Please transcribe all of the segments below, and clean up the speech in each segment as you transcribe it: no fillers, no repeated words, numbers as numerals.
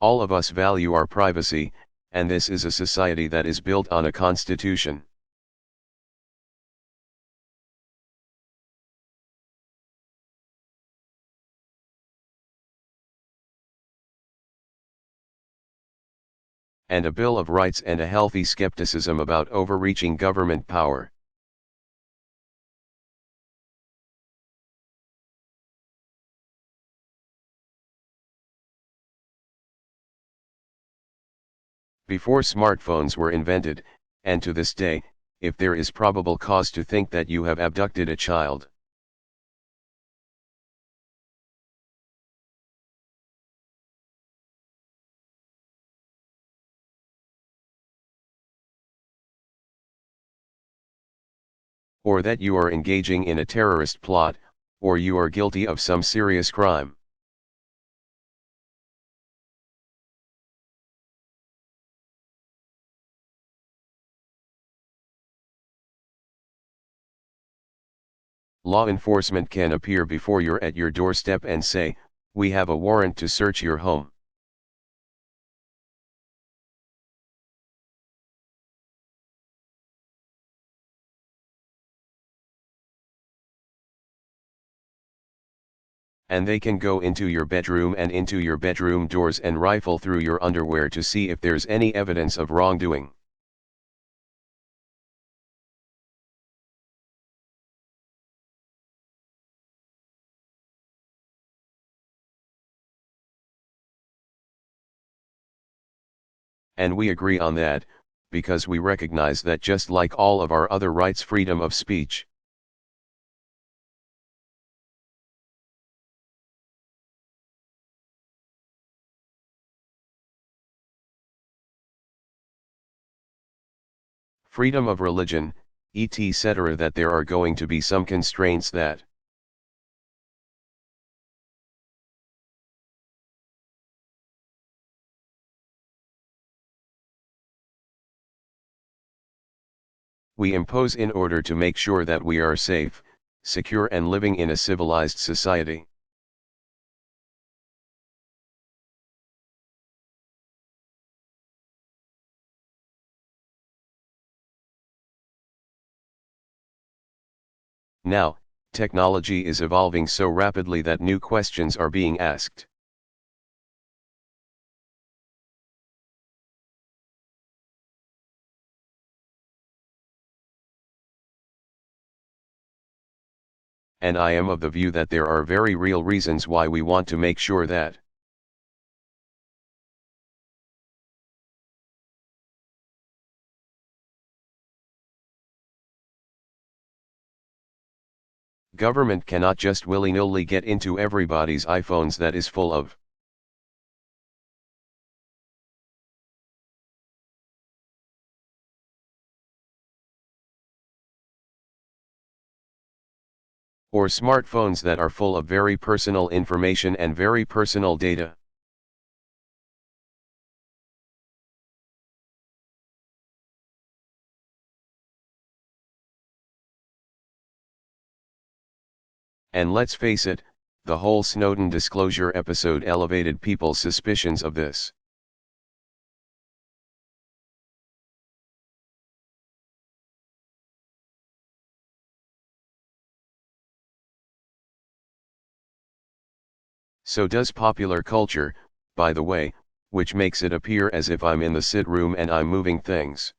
All of us value our privacy, and this is a society that is built on a constitution. And a Bill of Rights and a healthy skepticism about overreaching government power. Before smartphones were invented, and to this day, if there is probable cause to think that you have abducted a child, or that you are engaging in a terrorist plot, or you are guilty of some serious crime. Law enforcement can appear before you at your doorstep and say, "We have a warrant to search your home." And they can go into your bedroom and into your bedroom doors and rifle through your underwear to see if there's any evidence of wrongdoing. And we agree on that, because we recognize that just like all of our other rights, freedom of speech, freedom of religion, etc., that there are going to be some constraints that we impose in order to make sure that we are safe, secure, and living in a civilized society. Now, technology is evolving so rapidly that new questions are being asked. And I am of the view that there are very real reasons why we want to make sure that government cannot just willy-nilly get into everybody's iPhones that is full of or smartphones that are full of very personal information and very personal data. And let's face it, the whole Snowden disclosure episode elevated people's suspicions of this. So does popular culture, by the way, which makes it appear as if I'm in the sit room and I'm moving things.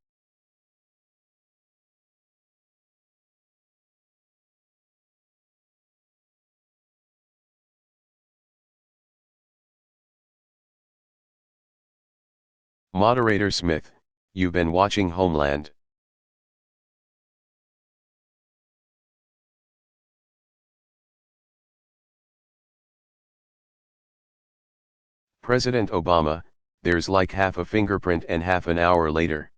Moderator Smith, you've been watching Homeland. President Obama, there's like half a fingerprint and half an hour later.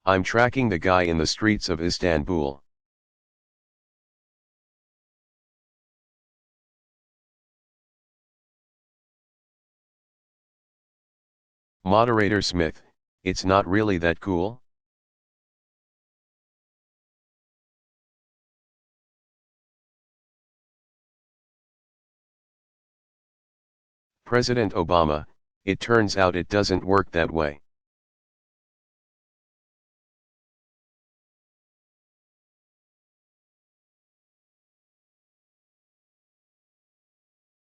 I'm tracking the guy in the streets of Istanbul. Moderator Smith, it's not really that cool? President Obama, it turns out it doesn't work that way.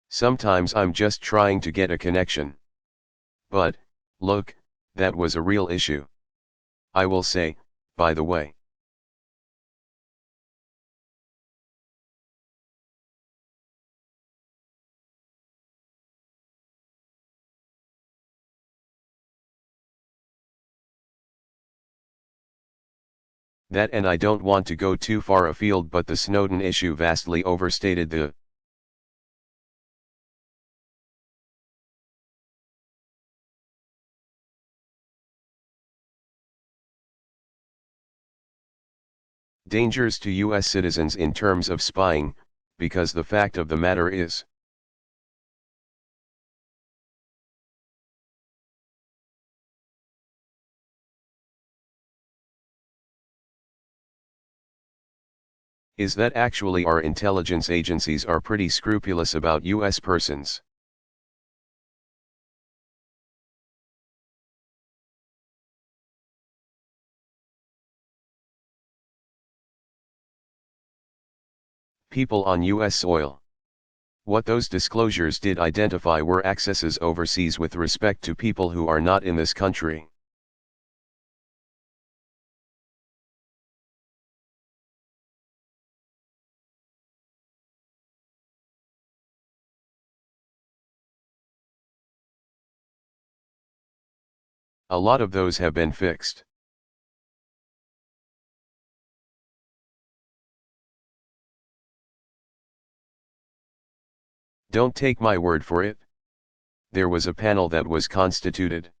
Sometimes I'm just trying to get a connection. But, look, that was a real issue. I will say, by the way. That, and I don't want to go too far afield, but the Snowden issue vastly overstated the dangers to US citizens in terms of spying, because the fact of the matter is, that actually our intelligence agencies are pretty scrupulous about US persons. People on US soil. What those disclosures did identify were accesses overseas with respect to people who are not in this country. A lot of those have been fixed. Don't take my word for it. There was a panel that was constituted.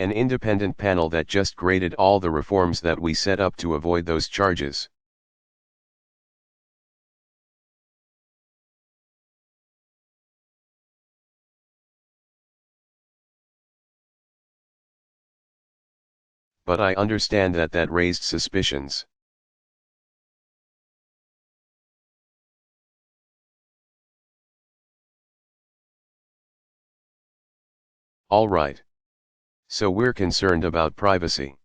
An independent panel that just graded all the reforms that we set up to avoid those charges. But I understand that raised suspicions. All right. So we're concerned about privacy.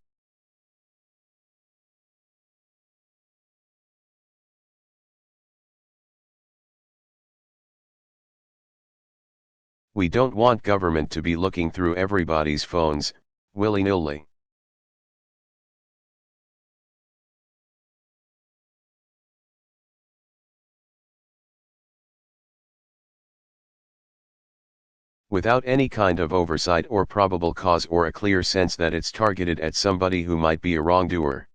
We don't want government to be looking through everybody's phones, willy-nilly. Without any kind of oversight or probable cause or a clear sense that it's targeted at somebody who might be a wrongdoer.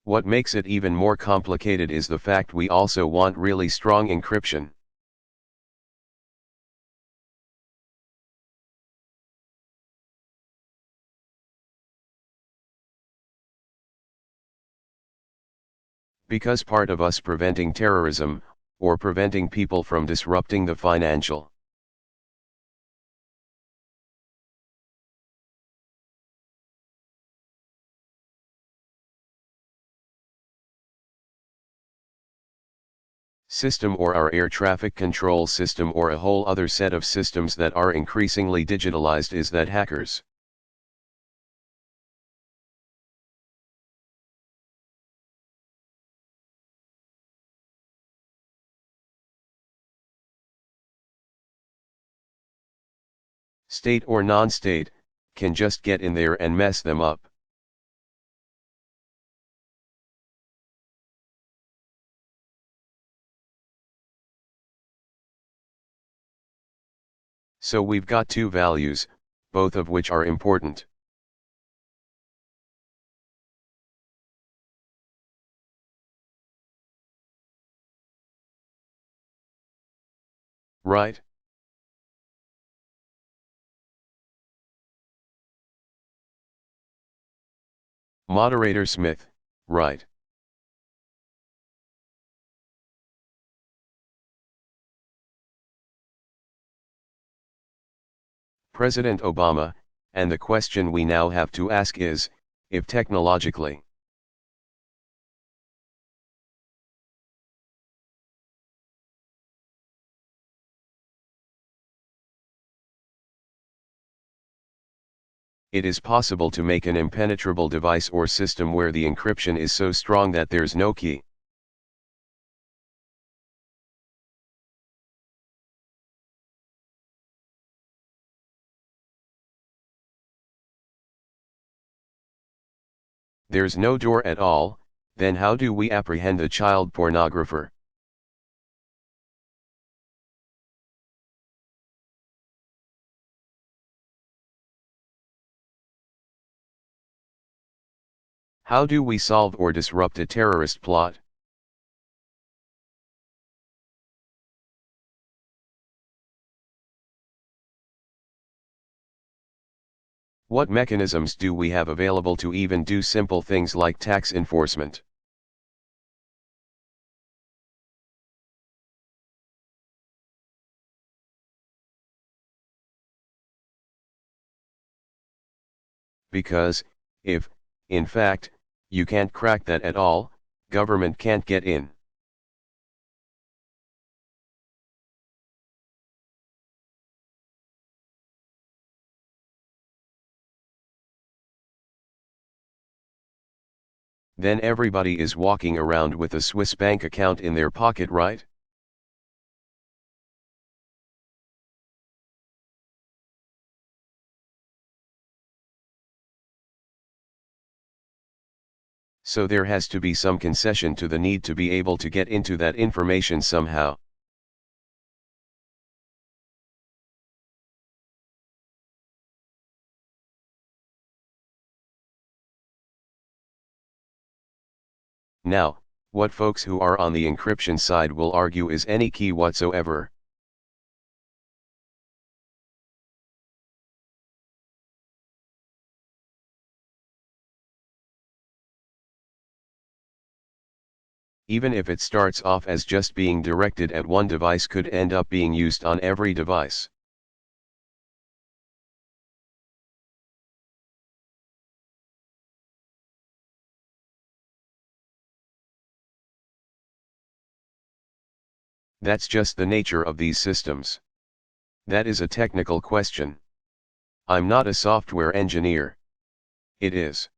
What makes it even more complicated is the fact we also want really strong encryption. Because part of us preventing terrorism, or preventing people from disrupting the financial system, or our air traffic control system, or a whole other set of systems that are increasingly digitalized, is that hackers state or non-state, can just get in there and mess them up. So we've got two values, both of which are important. Right? Moderator Smith, right. President Obama, and the question we now have to ask is, if technologically it is possible to make an impenetrable device or system where the encryption is so strong that there's no key. There's no door at all, then how do we apprehend a child pornographer? How do we solve or disrupt a terrorist plot? What mechanisms do we have available to even do simple things like tax enforcement? Because, if, in fact, you can't crack that at all, government can't get in. Then everybody is walking around with a Swiss bank account in their pocket, right? So there has to be some concession to the need to be able to get into that information somehow. Now, what folks who are on the encryption side will argue is any key whatsoever. Even if it starts off as just being directed at one device, could end up being used on every device. That's just the nature of these systems. That is a technical question. I'm not a software engineer. It is.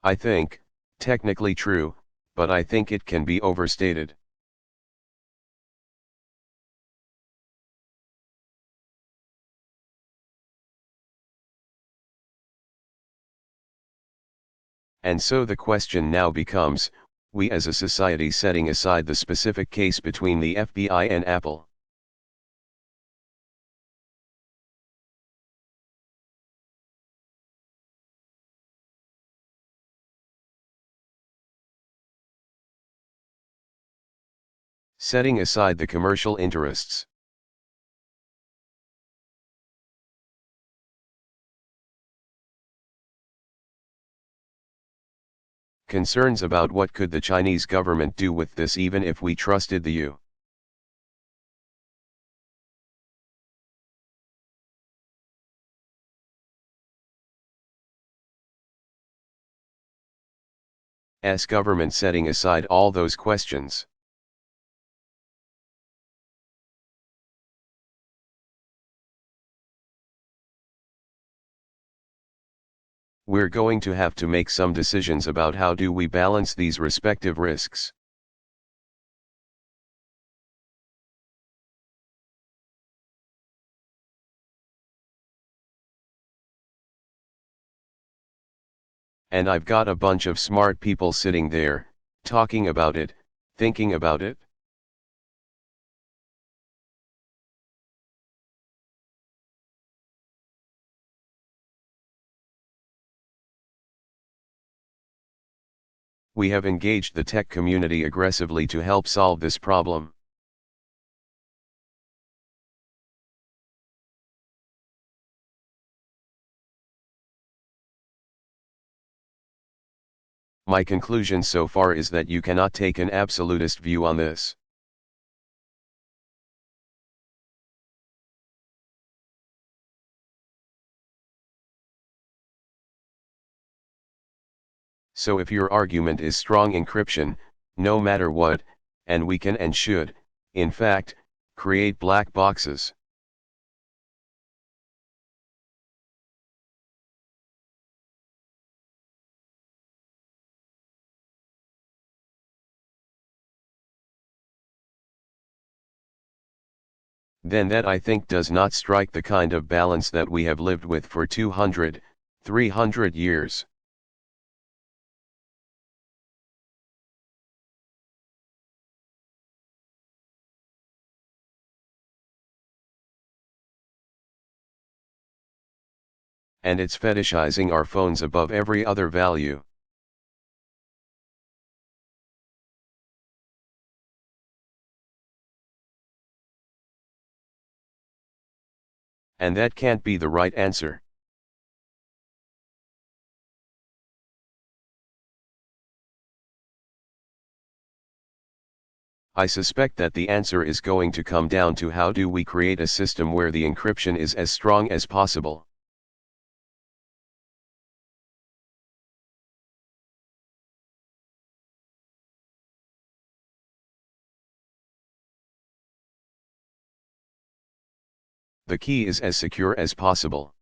I think, technically true, but I think it can be overstated. And so the question now becomes, we as a society, setting aside the specific case between the FBI and Apple, setting aside the commercial interests, concerns about what could the Chinese government do with this even if we trusted the U. S government, setting aside all those questions. We're going to have to make some decisions about how do we balance these respective risks. And I've got a bunch of smart people sitting there, talking about it, thinking about it. We have engaged the tech community aggressively to help solve this problem. My conclusion so far is that you cannot take an absolutist view on this. So if your argument is strong encryption, no matter what, and we can and should, in fact, create black boxes. Then that I think does not strike the kind of balance that we have lived with for 200, 300 years. And it's fetishizing our phones above every other value. And that can't be the right answer. I suspect that the answer is going to come down to how do we create a system where the encryption is as strong as possible. The key is as secure as possible.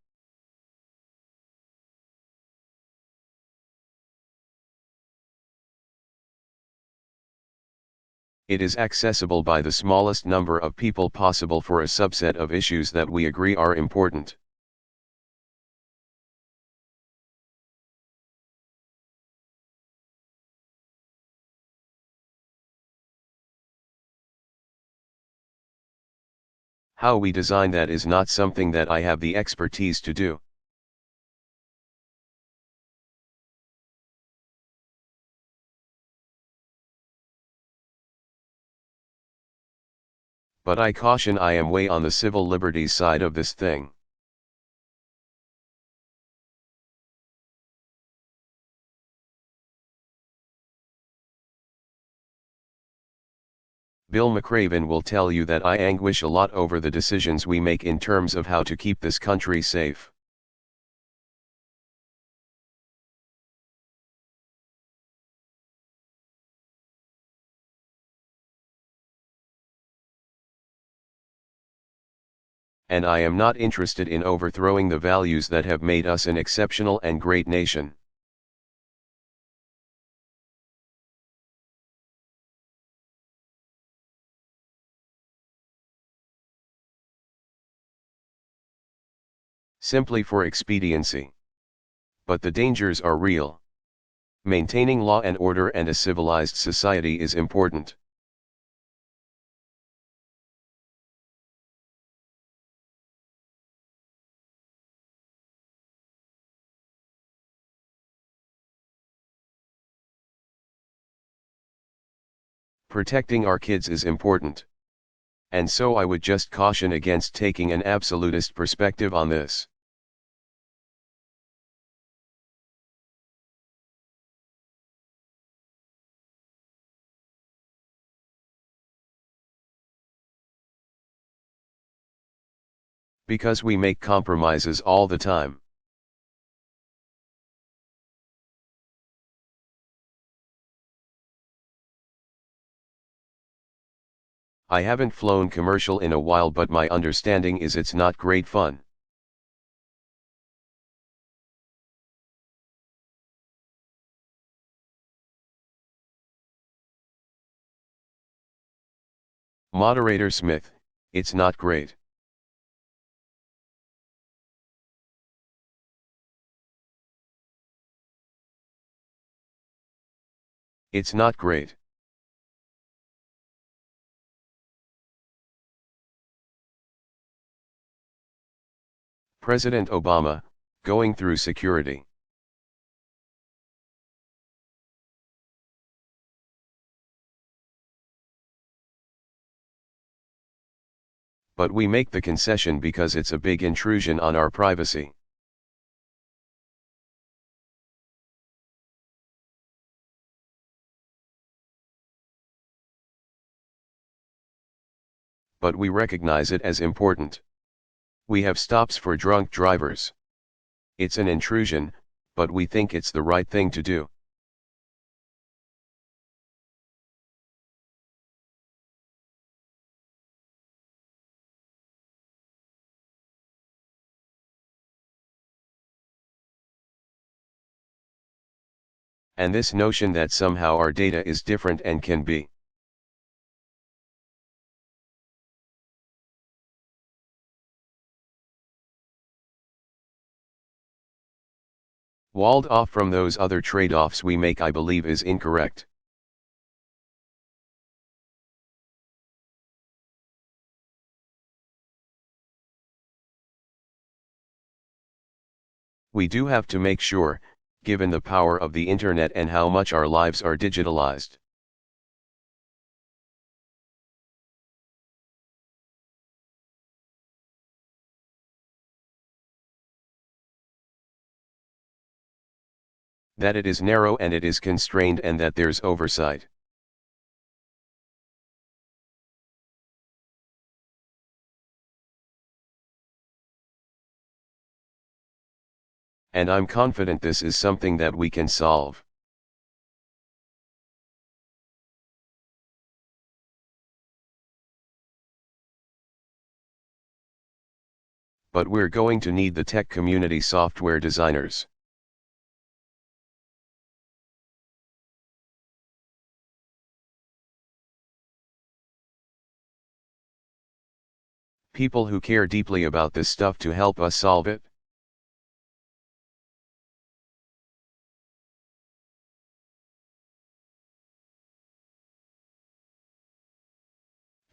It is accessible by the smallest number of people possible for a subset of issues that we agree are important. How we design that is not something that I have the expertise to do. But I caution I am way on the civil liberties side of this thing. Bill McRaven will tell you that I anguish a lot over the decisions we make in terms of how to keep this country safe. And I am not interested in overthrowing the values that have made us an exceptional and great nation. Simply for expediency. But the dangers are real. Maintaining law and order and a civilized society is important. Protecting our kids is important. And so I would just caution against taking an absolutist perspective on this. Because we make compromises all the time. I haven't flown commercial in a while, but my understanding is it's not great fun. Moderator Smith, it's not great. It's not great. President Obama, going through security. But we make the concession because it's a big intrusion on our privacy. but we recognize it as important. We have stops for drunk drivers. It's an intrusion, but we think it's the right thing to do. And this notion that somehow our data is different and can be walled off from those other trade-offs we make, I believe, is incorrect. We do have to make sure, given the power of the internet and how much our lives are digitalized. That it is narrow and it is constrained and that there's oversight. And I'm confident this is something that we can solve. But we're going to need the tech community software designers. People who care deeply about this stuff to help us solve it.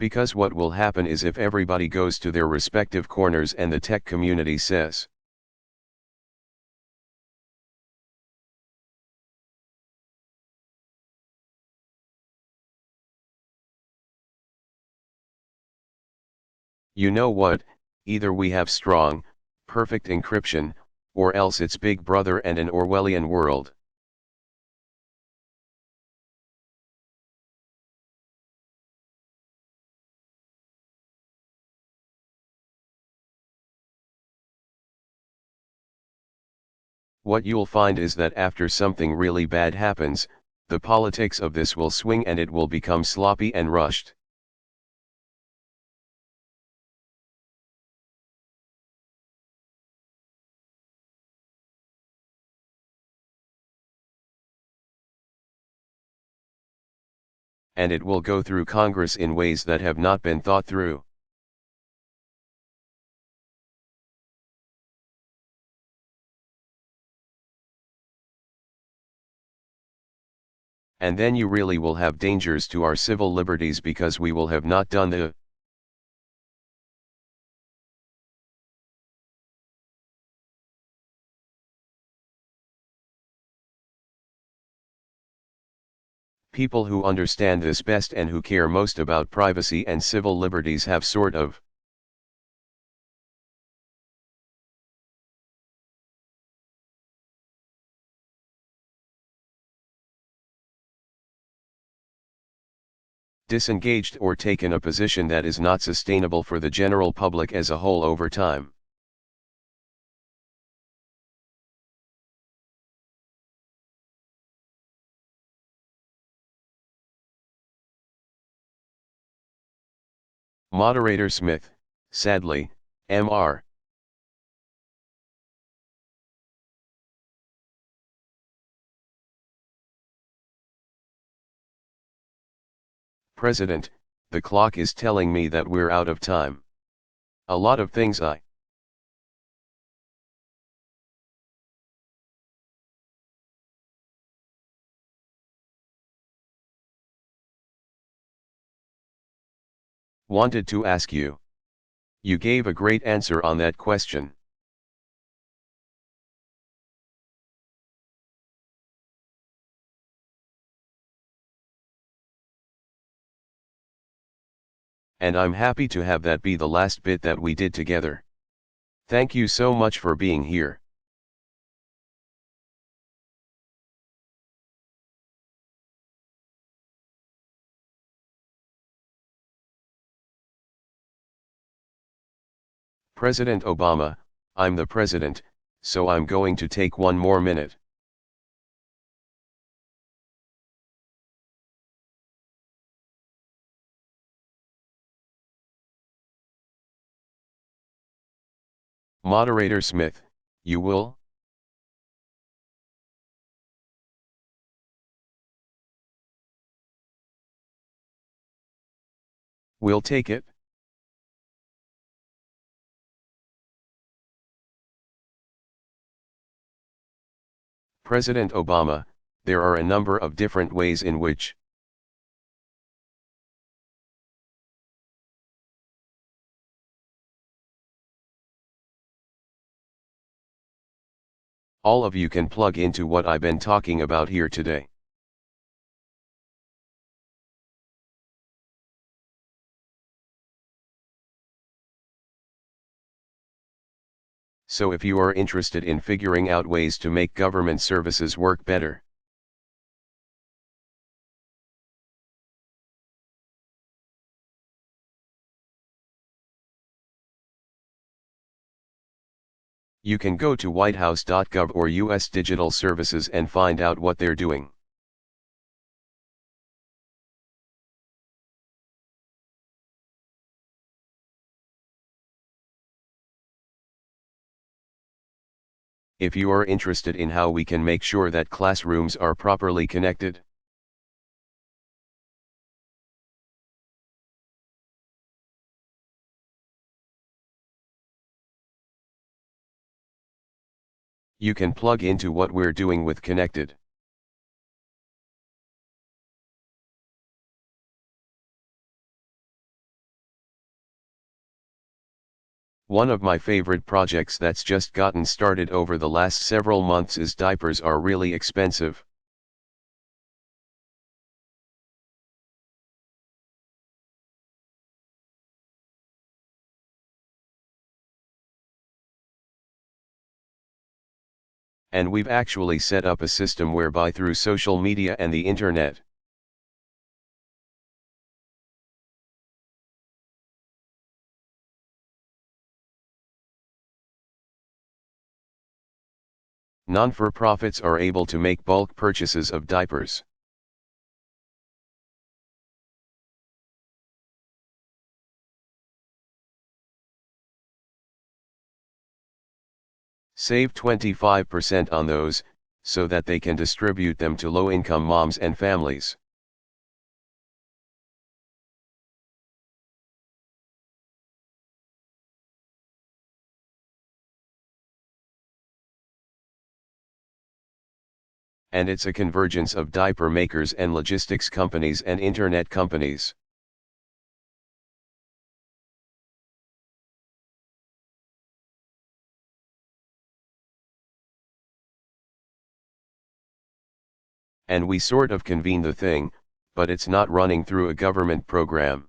Because what will happen is if everybody goes to their respective corners and the tech community says, you know what, either we have strong, perfect encryption, or else it's Big Brother and an Orwellian world. What you'll find is that after something really bad happens, the politics of this will swing and it will become sloppy and rushed. And it will go through Congress in ways that have not been thought through. And then you really will have dangers to our civil liberties because we will have not done the people who understand this best and who care most about privacy and civil liberties have sort of disengaged or taken a position that is not sustainable for the general public as a whole over time. Moderator Smith, sadly, Mr. President, the clock is telling me that we're out of time. A lot of things I wanted to ask you. You gave a great answer on that question. And I'm happy to have that be the last bit that we did together. Thank you so much for being here. President Obama, I'm the president, so I'm going to take one more minute. Moderator Smith, you will? We'll take it. President Obama, there are a number of different ways in which all of you can plug into what I've been talking about here today. So if you are interested in figuring out ways to make government services work better, you can go to whitehouse.gov or US Digital Services and find out what they're doing. If you are interested in how we can make sure that classrooms are properly connected, you can plug into what we're doing with Connected. One of my favorite projects that's just gotten started over the last several months is diapers are really expensive. And we've actually set up a system whereby through social media and the internet, non-for-profits are able to make bulk purchases of diapers. Save 25% on those, so that they can distribute them to low-income moms and families. And it's a convergence of diaper makers and logistics companies and internet companies. And we sort of convene the thing, but it's not running through a government program.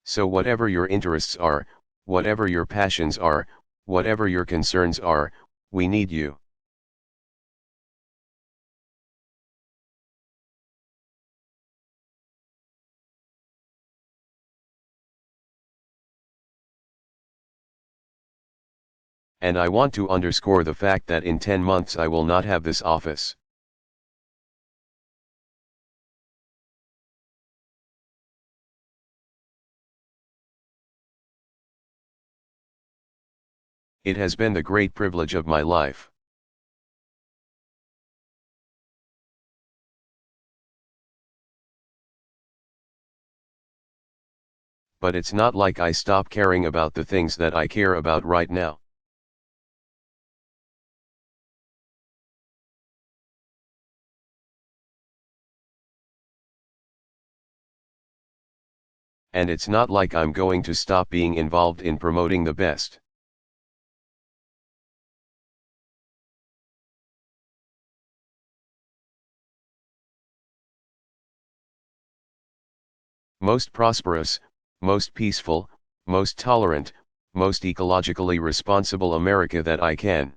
So whatever your interests are, whatever your passions are, whatever your concerns are, we need you. And I want to underscore the fact that in 10 months I will not have this office. It has been the great privilege of my life. But it's not like I stop caring about the things that I care about right now. And it's not like I'm going to stop being involved in promoting the best. Most prosperous, most peaceful, most tolerant, most ecologically responsible America that I can.